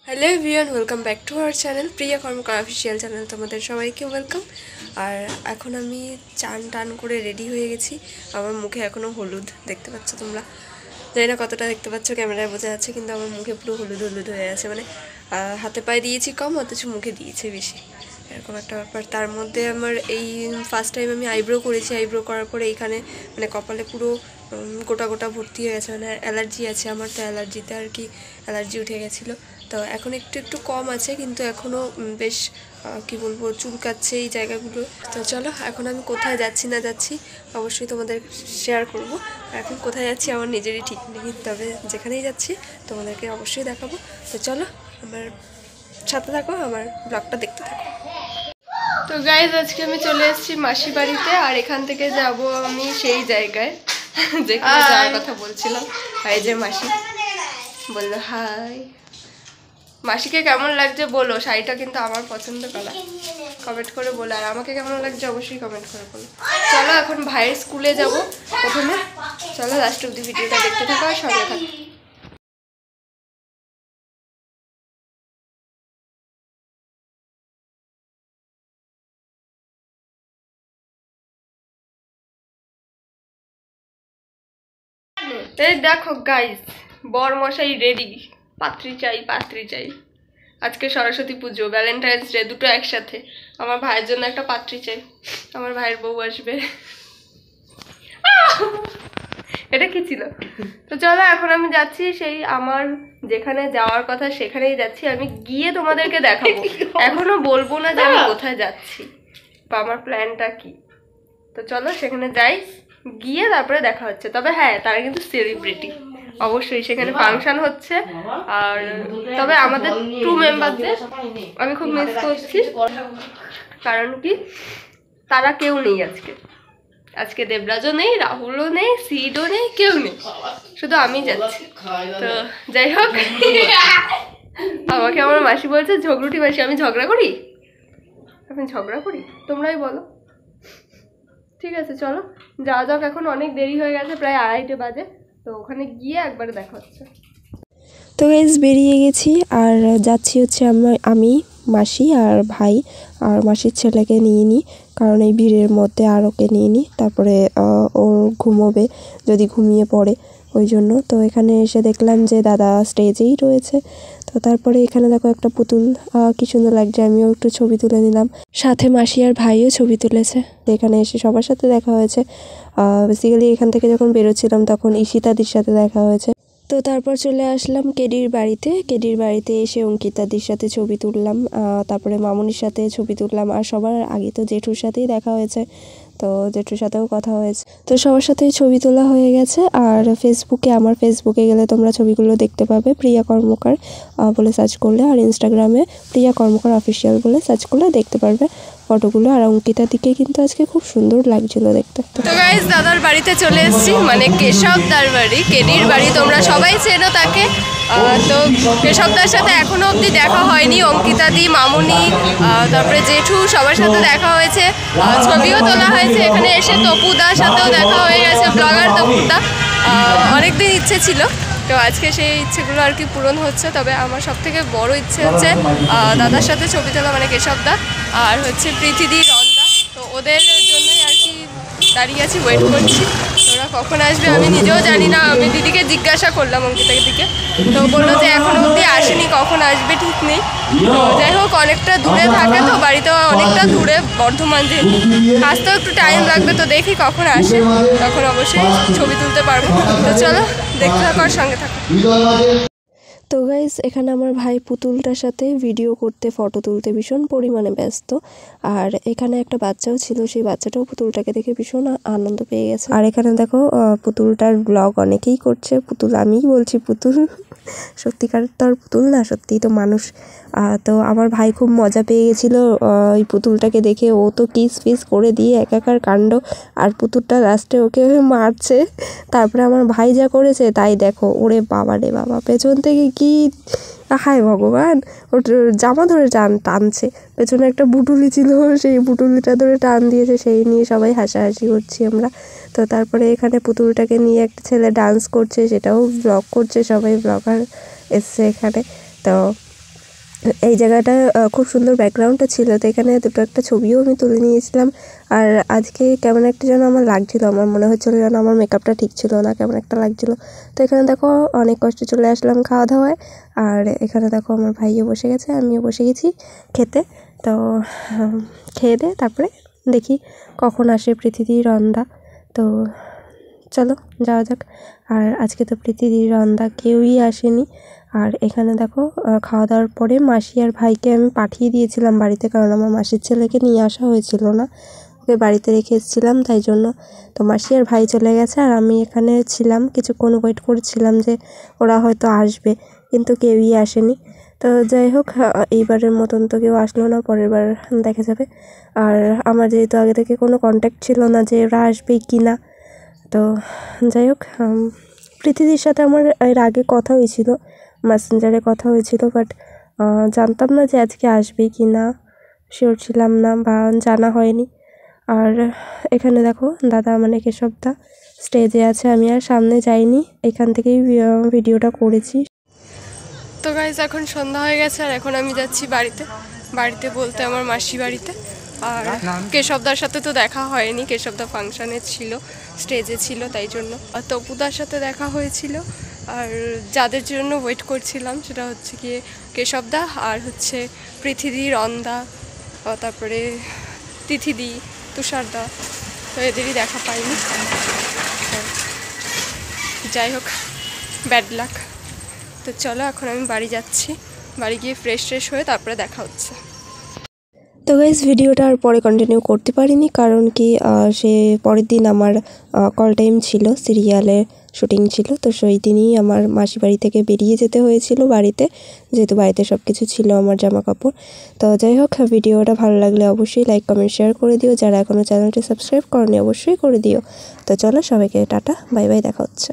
Hello everyone, welcome back to our channel Priya Karmakar official channel. তোমাদের সবাইকে welcome. আর এখন আমি চান টান করে রেডি হয়ে গেছি। আমার মুখে এখনও হলুদ দেখতে পাচ্ছ তোমরা, জানি না কতটা দেখতে পাচ্ছ, ক্যামেরায় বোঝা যাচ্ছে, কিন্তু আমার মুখে পুরো হলুদ হলুদ হয়ে আছে। মানে হাতে পায়ে দিয়েছি কম, অথচ মুখে দিয়েছে বেশি, এরকম একটা ব্যাপার। তার মধ্যে আমার এই ফার্স্ট টাইম আমি আইব্রো করেছি। আইব্রো করার পরে এইখানে মানে কপালে পুরো গোটা গোটা ভর্তি হয়ে গেছে। মানে অ্যালার্জি আছে আমার, তো অ্যালার্জিতে আর কি অ্যালার্জি উঠে গেছিলো। তো এখন একটু একটু কম আছে, কিন্তু এখনও বেশ কি বলবো, চুলকাচ্ছে এই জায়গাগুলো। তো চলো, এখন আমি কোথায় যাচ্ছি না যাচ্ছি অবশ্যই তোমাদের শেয়ার করব। এখন কোথায় যাচ্ছি আমার নিজেরই ঠিক নেই, তবে যেখানেই যাচ্ছি তোমাদেরকে অবশ্যই দেখাবো। তো চলো, আমার সাথে থাকো, আমার ব্লগটা দেখতে থাকো। তো গাইজ, আজকে আমি চলে এসেছি মাসি বাড়িতে, আর এখান থেকে যাব আমি সেই জায়গায় যেখানে যাওয়ার কথা বলছিলাম। এই যে মাসি বললো হাই। মাসিকে কেমন লাগছে বলো, শাড়িটা কিন্তু আমার পছন্দ করা, কমেন্ট করে বলো। আর আমাকে কেমন লাগছে অবশ্যই কমেন্ট করে বলো। চলো, এখন ভাইয়ের স্কুলে যাব প্রথমে। চলো, লাস্ট অব্দি ভিডিওটা দেখতে থাকো আর সঙ্গে থাকো। এই দেখো গাইস, বর মশাই রেডি। পাত্রী চাই, পাত্রী চাই। আজকে সরস্বতী পুজো, ভ্যালেন্টাইন্স ডে, দুটো একসাথে। আমার ভাইয়ের জন্য একটা পাত্রী চাই, আমার ভাইয়ের বউ আসবে। এটা কি ছিল? তো চলো, এখন আমি যাচ্ছি সেই আমার যেখানে যাওয়ার কথা সেখানেই যাচ্ছি। আমি গিয়ে তোমাদেরকে দেখাবো, এখনো বলবো না যে আমি কোথায় যাচ্ছি বা আমার প্ল্যানটা কি। তো চলো সেখানে যাই, গিয়ে তারপরে দেখা হচ্ছে। তবে হ্যাঁ, তারা কিন্তু সেলিব্রিটি, অবশ্যই সেখানে ফাংশন হচ্ছে। আর তবে আমাদের 2 মেম্বারদের আমি খুব মিস করছি, কারণ কি তারা কেউ নেই আজকে। আজকে দেবরাজও নেই, রাহুলও নেই, সিডও নেই, কেউ নেই, শুধু আমি যাচ্ছি। তো যাই হোক, আমাকে আমার মাসি বলছে ঝগড়ুটি মাসি। আমি ঝগড়া করি? আমি ঝগড়া করি? তোমরাই বলো। ঠিক আছে, চলো যাওয়া যাক। এখন অনেক দেরি হয়ে গেছে, প্রায় 2:30 বাজে। তো ওখানে গিয়ে একবারে দেখা হচ্ছে। তো গাইজ, বেরিয়ে গেছি আর যাচ্ছি হচ্ছে আমি মাসি আর ভাই আর মাসির ছেলেকে নিয়ে নিই, কারণ এই ভিড়ের মধ্যে আর ওকে নিয়ে নিই, তারপরে ওর ঘুমোবে যদি ঘুমিয়ে পড়ে, ওই জন্য। তো এখানে এসে দেখলাম যে দাদা স্টেজেই রয়েছে। তো তারপরে এখানে দেখো একটা পুতুল, কি সুন্দর লাগছে, আমিও একটু ছবি তুলে নিলাম, সাথে মাসি আর ভাইও ছবি তুলেছে। এখানে এসে সবার সাথে দেখা হয়েছে। বেসিক্যালি এখান থেকে যখন বেরোচ্ছিলাম তখন ঈশিতাদির সাথে দেখা হয়েছে। তো তারপর চলে আসলাম কেডির বাড়িতে। কেডির বাড়িতে এসে অঙ্কিতাদির সাথে ছবি তুললাম, তারপরে মামুনির সাথে ছবি তুললাম, আর সবার আগে তো জেঠুর সাথেই দেখা হয়েছে, তো জেঠুর সাথেও কথা হয়েছে। তো সবার সাথেই ছবি তোলা হয়ে গেছে। আর আমার ফেসবুকে গেলে তোমরা ছবিগুলো দেখতে পাবে, প্রিয়া কর্মকার বলে সার্চ করলে, আর ইনস্টাগ্রামে প্রিয়া কর্মকার অফিসিয়াল বলে সার্চ করলে দেখতে পারবে ফটোগুলো। আর অঙ্কিতার দিকে কিন্তু আজকে খুব সুন্দর লাগছিল দেখতে। তো গাইস, দাদার বাড়িতে চলে এসেছি, মানে কেশবদার বাড়ি, কেডির বাড়ি, তোমরা সবাই চেনো তাকে। তো কেশবদার সাথে এখনো অবধি দেখা হয়নি। অঙ্কিতাদি, মামুনি, তারপরে জেঠু, সবার সাথে দেখা হয়েছে, ছবিও তোলা হয়েছে। এখানে এসে তপুদার সাথেও দেখা হয়ে গেছে, ব্লগার তপুদা। অনেকদিন ইচ্ছে ছিল, তো আজকে সেই ইচ্ছেগুলো আর কি পূরণ হচ্ছে। তবে আমার সবথেকে বড় ইচ্ছে হচ্ছে দাদার সাথে ছবি তোলা, মানে কেশবদা আর হচ্ছে প্রীতিদি, রন্দা। তো ওদের জন্যই আর কি দাঁড়িয়ে আছি, ওয়েট করছি। ওরা কখন আসবে আমি নিজেও জানি না। আমি দিদিকে জিজ্ঞাসা করলাম, অঙ্কিতার দিকে, তো বললো যে এখনো অবধি আসেনি, কখন আসবে ঠিক নেই। তো যাই হোক, অনেকটা দূরে থাকে, তো বাড়িতে অনেকটা দূরে, বর্ধমান যেহেতু, আসতেও একটু টাইম লাগবে। তো দেখি কখন আসে, তখন অবশ্যই ছবি তুলতে পারবো। তো চলো দেখতে থাকো আর সঙ্গে থাকো। তো গাইস, এখানে আমার ভাই পুতুলটার সাথে ভিডিও করতে, ফটো তুলতে ভীষণ পরিমাণে ব্যস্ত। আর এখানে একটা বাচ্চাও ছিল, সেই বাচ্চাটাও পুতুলটাকে দেখে ভীষণ আনন্দ পেয়ে গেছে। আর এখানে দেখো পুতুলটার ব্লগ অনেকেই করছে। পুতুল আমিই বলছি পুতুল, সত্যিকার তো আর পুতুল না, সত্যিই তো মানুষ। তো আমার ভাই খুব মজা পেয়ে গেছিলো ওই পুতুলটাকে দেখে। ও তো কিস ফিস করে দিয়ে একাকার কাণ্ড, আর পুতুলটা লাস্টে ওকে মারছে। তারপরে আমার ভাই যা করেছে তাই দেখো, ওরে বাবা রে বাবা, পেছন থেকে কি, হায় ভগবান, ওর জামা ধরে টানছে। পেছনে একটা বুটুলি ছিল, সেই বুটুলিটা ধরে টান দিয়েছে, সেই নিয়ে সবাই হাসাহাসি করছি আমরা। তো তারপরে এখানে পুতুলটাকে নিয়ে একটা ছেলে ডান্স করছে, সেটাও ব্লগ করছে, সবাই ব্লগার এসছে এখানে। তো এই জায়গাটা খুব সুন্দর ব্যাকগ্রাউন্ডটা ছিল, তো এখানে দুটো একটা ছবিও আমি তুলে নিয়েছিলাম। আর আজকে কেমন একটা যেন আমার লাগছিল, আমার মনে হচ্ছিলো যেন আমার মেকআপটা ঠিক ছিল না, কেমন একটা লাগছিল। তো এখানে দেখো অনেক কষ্টে চলে আসলাম খাওয়া দাওয়ায়। আর এখানে দেখো আমার ভাইও বসে গেছে, আমিও বসে গেছি খেতে। তো খেয়ে দিয়ে তারপরে দেখি কখন আসে প্রীতিদির রন্দা। তো চলো যাওয়া যাক। আর আজকে তো প্রীতিদির রন্দা কেউই আসেনি। আর এখানে দেখো খাওয়া দাওয়ার পরে মাসি আর ভাইকে আমি পাঠিয়ে দিয়েছিলাম বাড়িতে, কারণ আমার মাসির ছেলেকে নিয়ে আসা হয়েছিল না, ওকে বাড়িতে রেখে এসেছিলাম তাই জন্য। তো মাসি আর ভাই চলে গেছে, আর আমি এখানে ছিলাম কিছুক্ষণ ওয়েট করছিলাম যে ওরা হয়তো আসবে, কিন্তু কেউই আসেনি। তো যাই হোক, এইবারের মতন তো কেউ আসলো না, পরের বার দেখা যাবে। আর আমার যেহেতু আগে থেকে কোনো কন্ট্যাক্ট ছিল না যে ওরা আসবে কি না, তো যাই হোক, প্রীতিদির সাথে আমার এর আগে কথা হয়েছিল, মেসেঞ্জারে কথা হয়েছিল, বাট জানতাম না যে আজকে আসবে কি না, শিওর ছিলাম না বা জানা হয়নি। আর এখানে দেখো দাদা মানে কেশবদা স্টেজে আছে, আমি আর সামনে যাইনি, এখান থেকেই ভিডিওটা করেছি। তো গাইজ এখন সন্ধ্যা হয়ে গেছে, আর এখন আমি যাচ্ছি বাড়িতে বলতে আমার মাসি বাড়িতে। আর কেশবদার সাথে তো দেখা হয়নি, কেশবদা ফাংশানে ছিল, স্টেজে ছিল তাই জন্য। আর তপুদার সাথে দেখা হয়েছিল, আর যাদের জন্য ওয়েট করছিলাম সেটা হচ্ছে গিয়ে কেশবদা আর হচ্ছে পৃথিবী, রন্দা, তারপরে তিথিদি, তুষারদা, তো এদেরই দেখা পাইনি। যাই হোক, ব্যাড লাক। তো চলো এখন আমি বাড়ি যাচ্ছি, বাড়ি গিয়ে ফ্রেশ হয়ে তারপরে দেখা হচ্ছে। তো গাইজ ভিডিওটা আর পরে কন্টিনিউ করতে পারিনি, কারণ কি সে পরের দিন আমার কল টাইম ছিল, সিরিয়ালের শুটিং ছিল, তো সেই দিনই আমার মাসি বাড়ি থেকে বেরিয়ে যেতে হয়েছিল বাড়িতে, যেহেতু বাড়িতে সব কিছু ছিল আমার জামা কাপড়। তো যাই হোক, ভিডিওটা ভালো লাগলে অবশ্যই লাইক কমেন্ট শেয়ার করে দিও, যারা এখনও চ্যানেলটি সাবস্ক্রাইব করনি অবশ্যই করে দিও। তো চলো সবাইকে টাটা, বাই বাই, দেখা হচ্ছে।